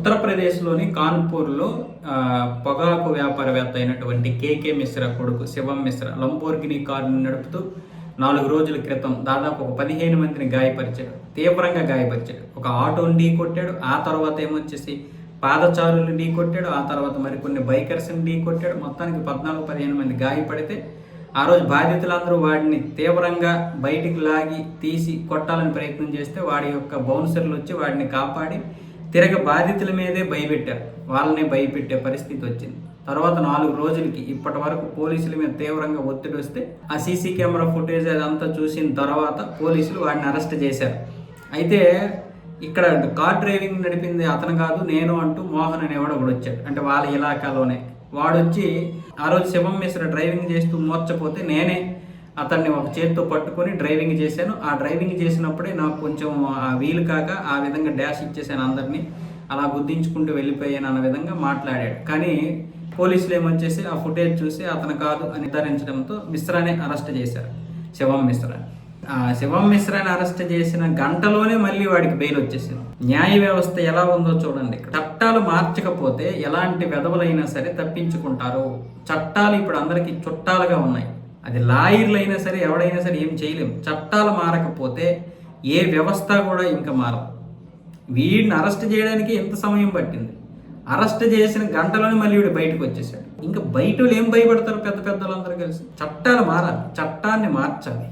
ఉత్తరప్రదేశ్లోని కాన్పూర్లో పొగాకు వ్యాపారవేత్త అయినటువంటి కేకే మిశ్రా కొడుకు శివం మిశ్రా లంబోర్గినీ కారును నడుపుతూ 4 రోజుల క్రితం దాదాపు ఒక 15 మందిని గాయపరిచాడు, తీవ్రంగా గాయపరిచాడు. ఒక ఆటోని ఢీ కొట్టాడు, ఆ తర్వాత ఏమొచ్చేసి పాదచారులను ఢీ కొట్టాడు, ఆ తర్వాత మరికొన్ని బైకర్స్ని ఢీ కొట్టాడు. మొత్తానికి 14-15 మంది గాయపడితే ఆ రోజు బాధితులందరూ వాడిని తీవ్రంగా బయటికి లాగి తీసి కొట్టాలని ప్రయత్నం చేస్తే వాడి యొక్క బౌన్సర్లు వచ్చి వాడిని కాపాడి తిరగ బాధితుల మీదే భయపెట్టారు, వాళ్ళనే భయపెట్టే పరిస్థితి వచ్చింది. తర్వాత 4 రోజులకి ఇప్పటి వరకు పోలీసుల మీద తీవ్రంగా ఒత్తిడి వస్తే ఆ సీసీ కెమెరా ఫుటేజ్ అదంతా చూసిన తర్వాత పోలీసులు వాడిని అరెస్ట్ చేశారు. అయితే ఇక్కడ కార్ డ్రైవింగ్ నడిపింది అతను కాదు నేను అంటూ మోహన్ అనేవాడు ఒకడు వచ్చాడు, అంటే వాళ్ళ ఇలాకాలోనే. వాడు వచ్చి ఆ రోజు శివం మిశ్రా డ్రైవింగ్ చేస్తూ మోర్చపోతే నేనే అతన్ని ఒక చేతితో పట్టుకొని డ్రైవింగ్ చేశాను. ఆ డ్రైవింగ్ చేసినప్పుడే నాకు కొంచెం ఆ వీలు కాక ఆ విధంగా డాష్ ఇచ్చేసాను, అందరినీ అలా గుద్దించుకుంటూ వెళ్ళిపోయాను అన్న విధంగా మాట్లాడాడు. కానీ పోలీసులు ఏమొచ్చేసి ఆ ఫుటేజ్ చూసి అతను కాదు అని నిర్ధారించడంతో మిశ్రానే అరెస్ట్ చేశారు, శివం మిశ్రా. శివం మిశ్రాని అరెస్ట్ చేసిన గంటలోనే మళ్ళీ వాడికి బెయిల్ వచ్చేసింది. న్యాయ వ్యవస్థ ఎలా ఉందో చూడండి. చట్టాలు మార్చకపోతే ఎలాంటి వెధవలైనా సరే తప్పించుకుంటారు. చట్టాలు ఇప్పుడు అందరికీ చుట్టాలుగా ఉన్నాయి. అది లాయర్లు అయినా సరే ఎవడైనా సరే ఏం చేయలేము. చట్టాలు మారకపోతే ఏ వ్యవస్థ కూడా ఇంకా మారదు. వీడిని అరెస్ట్ చేయడానికి ఎంత సమయం పట్టింది? అరెస్ట్ చేసిన గంటలోనే మళ్ళీ వీడు బయటకు వచ్చేసాడు. ఇంకా బయట ఏం భయపడతారు పెద్ద పెద్దలందరూ కలిసి? చట్టాలు మారాలి, చట్టాన్ని మార్చాలి.